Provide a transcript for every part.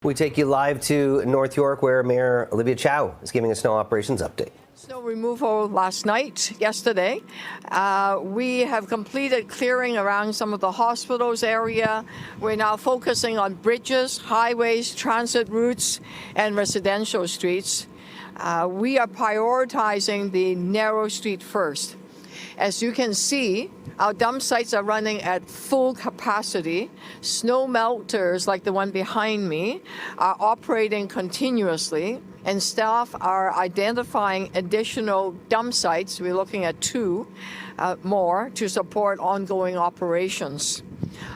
We take you live to North York, where Mayor Olivia Chow is giving a snow operations update. Snow removal yesterday. We have completed clearing around some of the hospitals area. We're now focusing on bridges, highways, transit routes, and residential streets. We are prioritizing the narrow street first. As you can see, our dump sites are running at full capacity. Snow melters, like the one behind me, are operating continuously, and staff are identifying additional dump sites. We're looking at two more to support ongoing operations.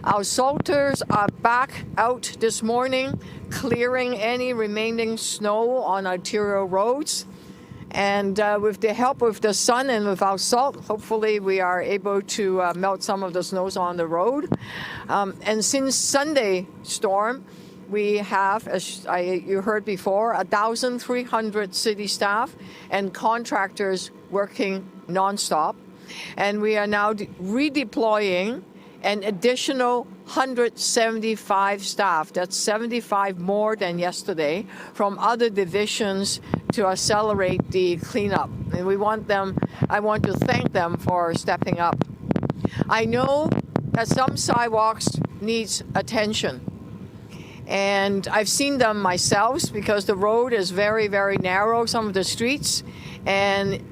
Our salters are back out this morning, clearing any remaining snow on arterial roads. And with the help of the sun and with our salt, hopefully we are able to melt some of the snows on the road. And since Sunday storm, we have, as you heard before, 1,300 city staff and contractors working nonstop. And we are now redeploying an additional 175 staff, that's 75 more than yesterday, from other divisions to accelerate the cleanup. And I want to thank them for stepping up. I know that some sidewalks needs attention. And I've seen them myself because the road is very, very narrow, some of the streets. And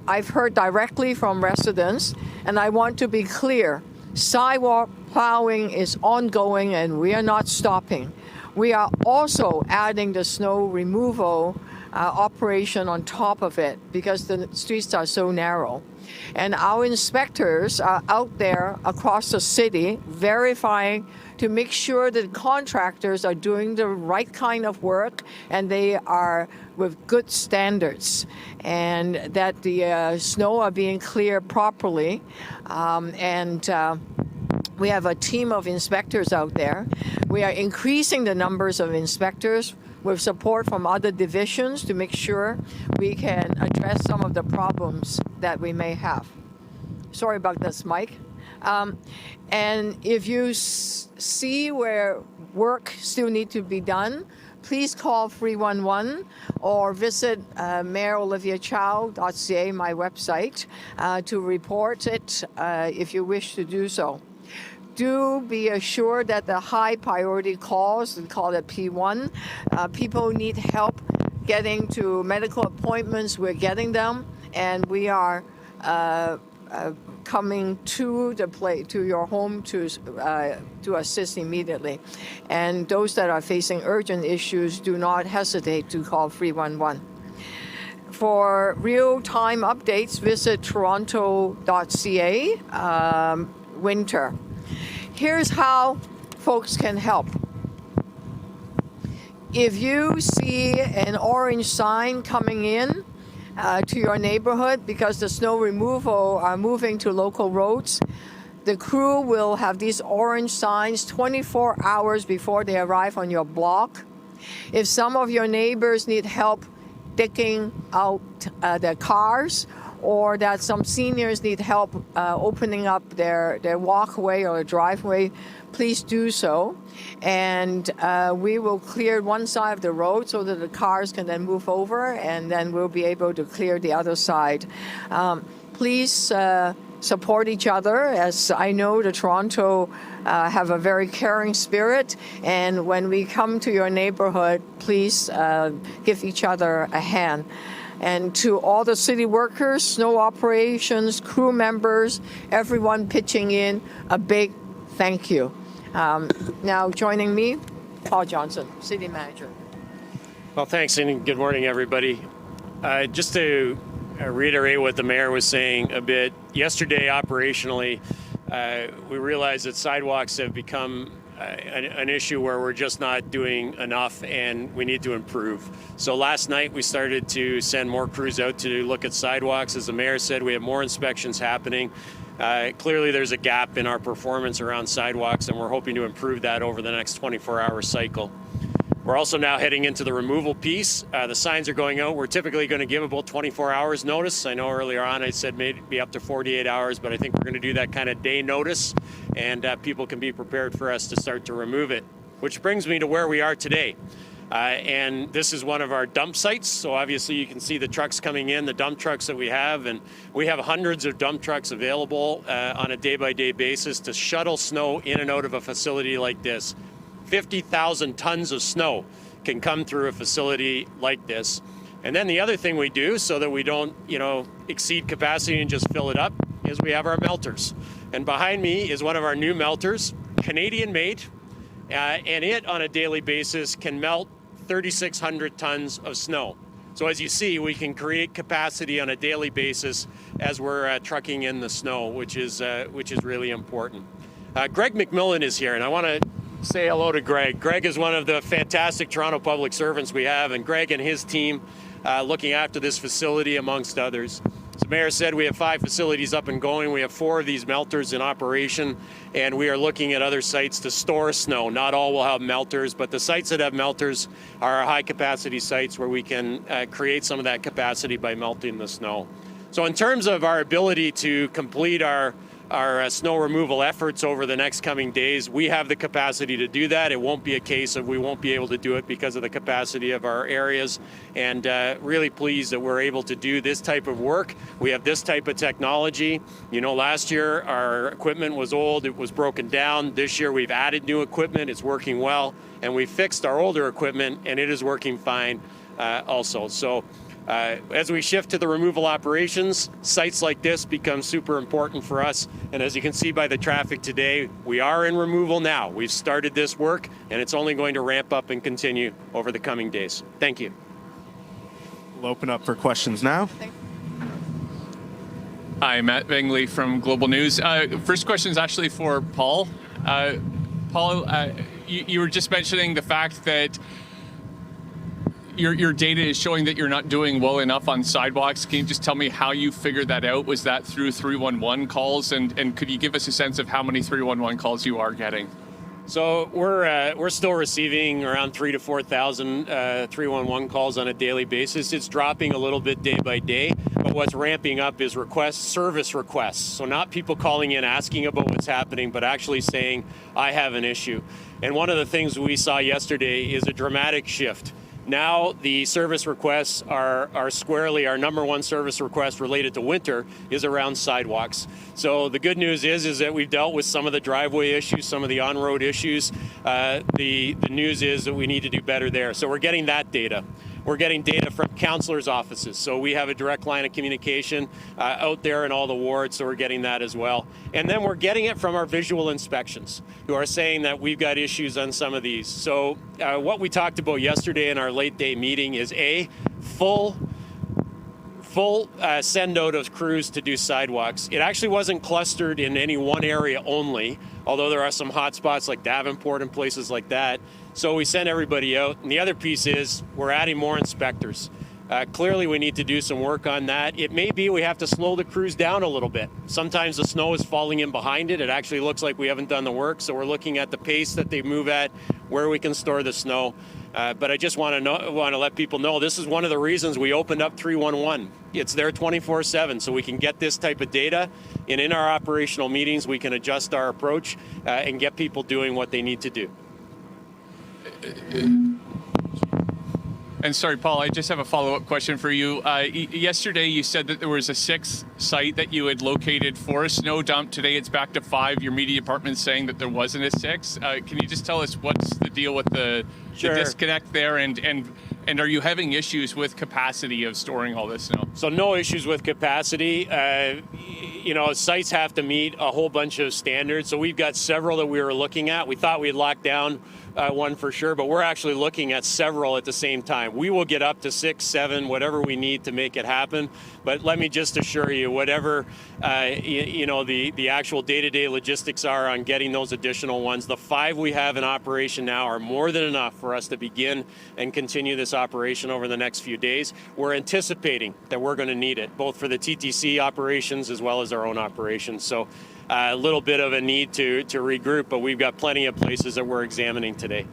I've heard directly from residents, and I want to be clear. Sidewalk plowing is ongoing and we are not stopping. We are also adding the snow removal operation on top of it because the streets are so narrow. And our inspectors are out there across the city verifying to make sure that contractors are doing the right kind of work and they are with good standards and that the snow are being cleared properly. We have a team of inspectors out there. We are increasing the numbers of inspectors with support from other divisions to make sure we can address some of the problems that we may have. Sorry about this, Mike. And if you see where work still needs to be done, please call 311 or visit mayoroliviachow.ca, my website, to report it if you wish to do so. Do be assured that the high priority calls, we call it P1, people need help getting to medical appointments, we're getting them, and we are coming to your home to assist immediately. And those that are facing urgent issues, do not hesitate to call 311. For real-time updates, visit toronto.ca, winter. Here's how folks can help. If you see an orange sign coming in to your neighborhood because the snow removal are moving to local roads, the crew will have these orange signs 24 hours before they arrive on your block. If some of your neighbors need help digging out their cars, or that some seniors need help opening up their walkway or driveway, please do so. And we will clear one side of the road so that the cars can then move over, and then we'll be able to clear the other side. Please support each other, as I know the Toronto have a very caring spirit. And when we come to your neighborhood, please give each other a hand. And to all the city workers, snow operations, crew members, everyone pitching in, a big thank you. Now joining me, Paul Johnson, City Manager. Well, thanks, and good morning, everybody. Just to reiterate what the mayor was saying a bit, yesterday operationally, we realized that sidewalks have become an issue where we're just not doing enough and we need to improve. So last night we started to send more crews out to look at sidewalks. As the mayor said, we have more inspections happening. Clearly there's a gap in our performance around sidewalks, and we're hoping to improve that over the next 24-hour cycle. We're also now heading into the removal piece. The signs are going out. We're typically going to give about 24 hours notice. I know earlier on I said maybe up to 48 hours, but I think we're going to do that kind of day notice, and people can be prepared for us to start to remove it. which brings me to where we are today. And this is one of our dump sites. So obviously you can see the trucks coming in, the dump trucks that we have. And we have hundreds of dump trucks available on a day-by-day basis to shuttle snow in and out of a facility like this. 50,000 tons of snow can come through a facility like this. And then the other thing we do so that we don't, exceed capacity and just fill it up is we have our melters. And behind me is one of our new melters, Canadian made. And it, on a daily basis, can melt 3,600 tons of snow. So as you see, we can create capacity on a daily basis as we're trucking in the snow, which is really important. Greg McMillan is here, and I want to say hello to Greg. Greg is one of the fantastic Toronto public servants we have, and Greg and his team looking after this facility, amongst others. As the mayor said, we have 5 facilities up and going. We have 4 of these melters in operation, and we are looking at other sites to store snow. Not all will have melters, but the sites that have melters are our high-capacity sites where we can create some of that capacity by melting the snow. So in terms of our ability to complete our snow removal efforts over the next coming days, we have the capacity to do that. It won't be a case of we won't be able to do it because of the capacity of our areas, and really pleased that we're able to do this type of work. We have this type of technology. Last year our equipment was old, it was broken down. This year we've added new equipment, it's working well, and we fixed our older equipment and it is working fine also. So as we shift to the removal operations, sites like this become super important for us. And as you can see by the traffic today, we are in removal now. We've started this work, and it's only going to ramp up and continue over the coming days. Thank you. We'll open up for questions now. Hi, Matt Bingley from Global News. First question is actually for Paul. Paul, you were just mentioning the fact that your data is showing that you're not doing well enough on sidewalks. Can you just tell me how you figured that out? Was that through 311 calls? And could you give us a sense of how many 311 calls you are getting? So we're still receiving around 3,000 to 4,000 311 calls on a daily basis. It's dropping a little bit day by day, but what's ramping up is service requests. So not people calling in asking about what's happening, but actually saying, I have an issue. And one of the things we saw yesterday is a dramatic shift. Now the service requests are squarely, our number one service request related to winter is around sidewalks. So the good news is that we've dealt with some of the driveway issues, some of the on-road issues. The news is that we need to do better there. So we're getting that data. We're getting data from councillors' offices. So we have a direct line of communication out there in all the wards, so we're getting that as well. And then we're getting it from our visual inspections, who are saying that we've got issues on some of these. So what we talked about yesterday in our late day meeting is full send out of crews to do sidewalks. It actually wasn't clustered in any one area only, although there are some hot spots like Davenport and places like that. So we send everybody out. And the other piece is we're adding more inspectors. Clearly we need to do some work on that. It may be we have to slow the crews down a little bit. Sometimes the snow is falling in behind it. It actually looks like we haven't done the work. So we're looking at the pace that they move at, where we can store the snow. But I just want to let people know this is one of the reasons we opened up 311. It's there 24/7, so we can get this type of data, and in our operational meetings we can adjust our approach and get people doing what they need to do. And sorry, Paul, I just have a follow-up question for you. Yesterday you said that there was a 6th site that you had located for a snow dump. Today it's back to 5. Your media department's saying that there wasn't a 6th. Can you just tell us what's the deal with the disconnect there, and are you having issues with capacity of storing all this snow? So no issues with capacity. Sites have to meet a whole bunch of standards. So we've got several that we were looking at. We thought we'd lock down one for sure, but we're actually looking at several at the same time. We will get up to 6, 7, whatever we need to make it happen. But let me just assure you, whatever the actual day-to-day logistics are on getting those additional ones, the 5 we have in operation now are more than enough for us to begin and continue this operation over the next few days. We're anticipating that we're going to need it, both for the TTC operations as well as our own operations. So a little bit of a need to regroup, but we've got plenty of places that we're examining today.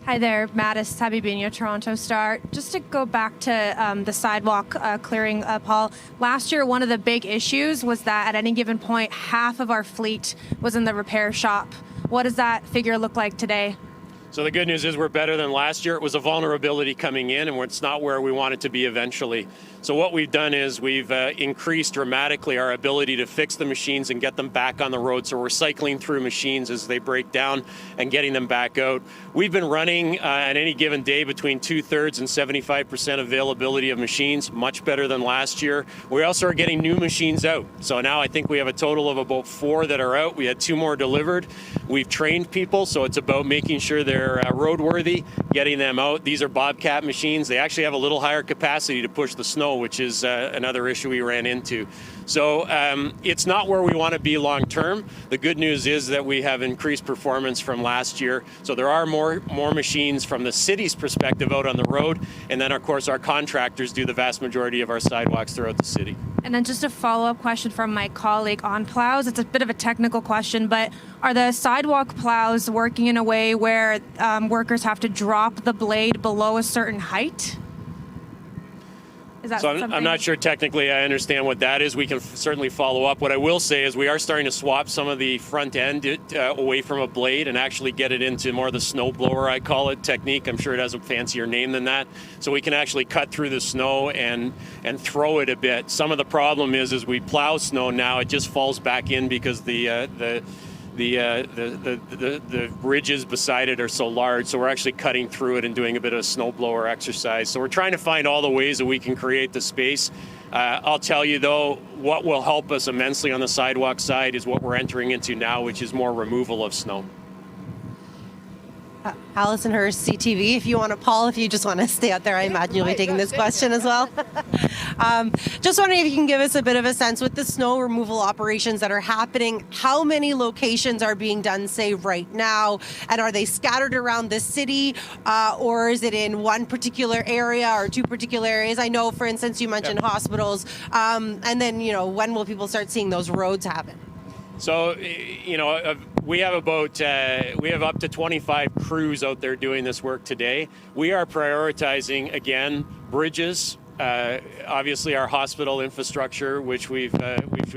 Hi there, Mattis Tabibinho, Toronto Star. Just to go back to the sidewalk clearing, Paul, last year one of the big issues was that at any given point, half of our fleet was in the repair shop What does that figure look like today? So the good news is we're better than last year. It was a vulnerability coming in, and it's not where we want it to be eventually. So what we've done is we've increased dramatically our ability to fix the machines and get them back on the road. So we're cycling through machines as they break down and getting them back out. We've been running at any given day between 2/3 and 75% availability of machines, much better than last year. We also are getting new machines out. So now I think we have a total of about 4 that are out. We had 2 more delivered. We've trained people, so it's about making sure they're roadworthy, getting them out. These are Bobcat machines. They actually have a little higher capacity to push the snow, which is another issue we ran into. So it's not where we want to be long term. The good news is that we have increased performance from last year. So there are more machines from the city's perspective out on the road. And then, of course, our contractors do the vast majority of our sidewalks throughout the city. And then just a follow-up question from my colleague on plows. It's a bit of a technical question, but are the sidewalk plows working in a way where workers have to drop the blade below a certain height? Is that So I'm not sure technically I understand what that is. We can certainly follow up. What I will say is we are starting to swap some of the front end away from a blade and actually get it into more of the snow blower, I call it, technique. I'm sure it has a fancier name than that. So we can actually cut through the snow and throw it a bit. Some of the problem is we plow snow now, it just falls back in because the ridges beside it are so large, so we're actually cutting through it and doing a bit of a snowblower exercise. So we're trying to find all the ways that we can create the space. I'll tell you though, what will help us immensely on the sidewalk side is what we're entering into now, which is more removal of snow. Allison Hurst, CTV. If you want to, Paul, if you just want to stay out there, I imagine you'll be taking this question as well. Just wondering if you can give us a bit of a sense with the snow removal operations that are happening, how many locations are being done, say, right now? And are they scattered around the city or is it in one particular area or 2 particular areas? I know, for instance, you mentioned hospitals. And then, when will people start seeing those roads happen? So, we have up to 25 crews out there doing this work today. We are prioritizing, again, bridges, obviously our hospital infrastructure, which we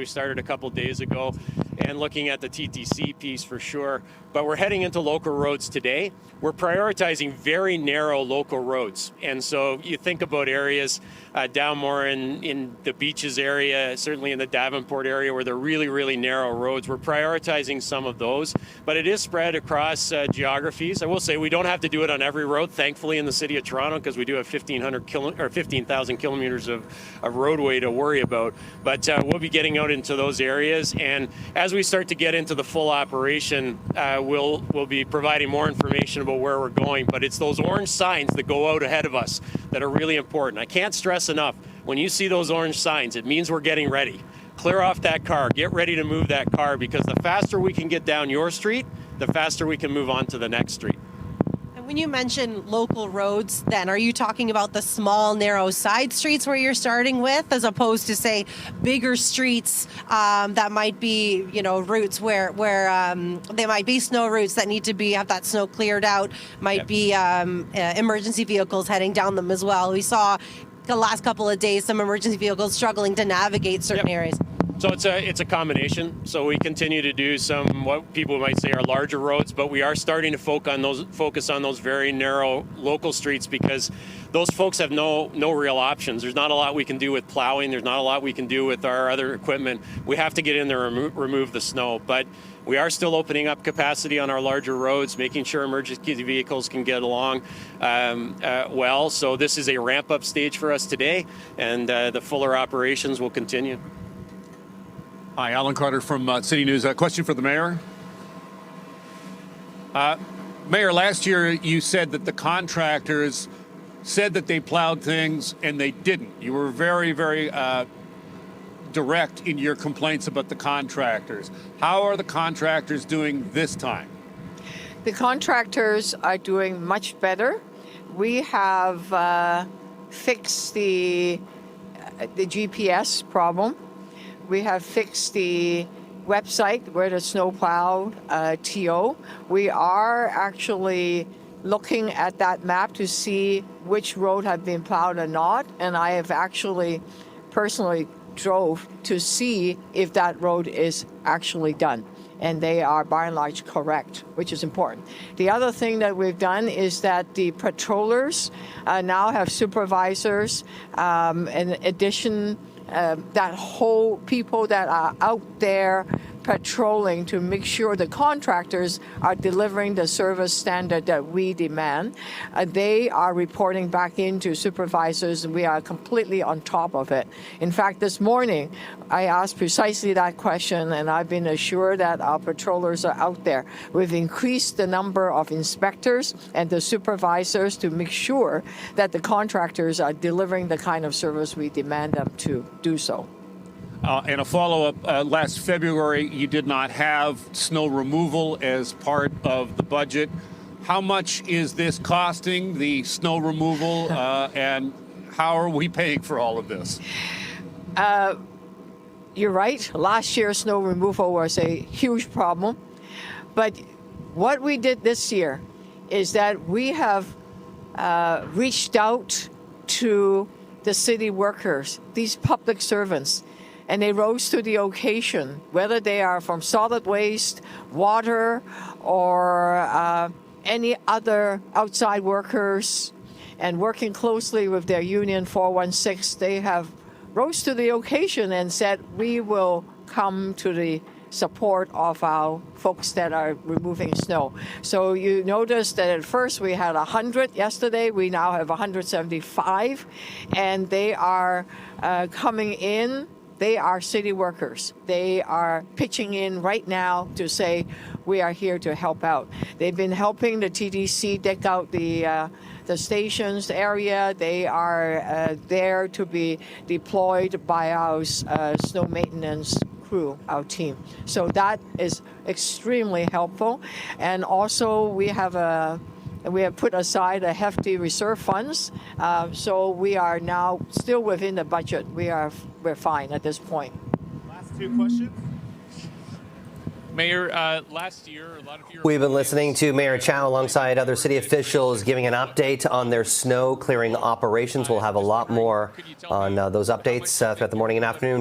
started a couple days ago, and looking at the TTC piece for sure. But we're heading into local roads today. We're prioritizing very narrow local roads. And so you think about areas down more in the beaches area, certainly in the Davenport area where they're really, really narrow roads. We're prioritizing some of those, but it is spread across geographies. I will say we don't have to do it on every road, thankfully, in the city of Toronto, because we do have 15,000 kilometers of roadway to worry about. But we'll be getting out into those areas. And as we start to get into the full operation, we'll be providing more information about where we're going. But it's those orange signs that go out ahead of us that are really important. I can't stress enough, when you see those orange signs, it means we're getting ready. Clear off that car, get ready to move that car, because the faster we can get down your street, the faster we can move on to the next street. And when you mention local roads, then are you talking about the small, narrow side streets where you're starting with, as opposed to, say, bigger streets that might be, routes where there might be snow routes that need to have that snow cleared out, might be emergency vehicles heading down them as well. We saw the last couple of days some emergency vehicles struggling to navigate certain areas. So it's a combination. So we continue to do some what people might say are larger roads, but we are starting to focus on those very narrow local streets, because those folks have no real options. There's not a lot we can do with plowing. There's not a lot we can do with our other equipment. We have to get in there and remove the snow. But we are still opening up capacity on our larger roads, making sure emergency vehicles can get along well. So this is a ramp-up stage for us today, and the fuller operations will continue. Hi, Alan Carter from City News. A question for the mayor. Mayor, last year you said that the contractors said that they plowed things and they didn't. You were very, very direct in your complaints about the contractors. How are the contractors doing this time? The contractors are doing much better. We have fixed the GPS problem. We have fixed the website where the snowplow TO. We are actually looking at that map to see which road have been plowed or not. And I have actually personally drove to see if that road is actually done. And they are by and large correct, which is important. The other thing that we've done is that the patrollers now have supervisors. In addition, that whole people that are out there patrolling to make sure the contractors are delivering the service standard that we demand. They are reporting back into supervisors, and we are completely on top of it. In fact, this morning, I asked precisely that question, and I've been assured that our patrollers are out there. We've increased the number of inspectors and the supervisors to make sure that the contractors are delivering the kind of service we demand them to do so. And a follow-up, last February, you did not have snow removal as part of the budget. How much is this costing, the snow removal, and how are we paying for all of this? You're right. Last year, snow removal was a huge problem. But what we did this year is that we have reached out to the city workers, these public servants, and they rose to the occasion, whether they are from solid waste, water, or any other outside workers, and working closely with their union 416, they have rose to the occasion and said, we will come to the support of our folks that are removing snow. So you notice that at first we had 100 yesterday, we now have 175, and they are coming in. They are city workers. They are pitching in right now to say, we are here to help out. They've been helping the TDC deck out the stations area. They are there to be deployed by our snow maintenance crew, our team. So that is extremely helpful. And also we have put aside a hefty reserve funds, so we are now still within the budget. We're fine at this point. Last two questions. Mayor, last year, a lot of your We've been listening to Mayor Chow alongside other city officials giving an update on their snow clearing operations. We'll have a lot more on those updates throughout the morning and afternoon.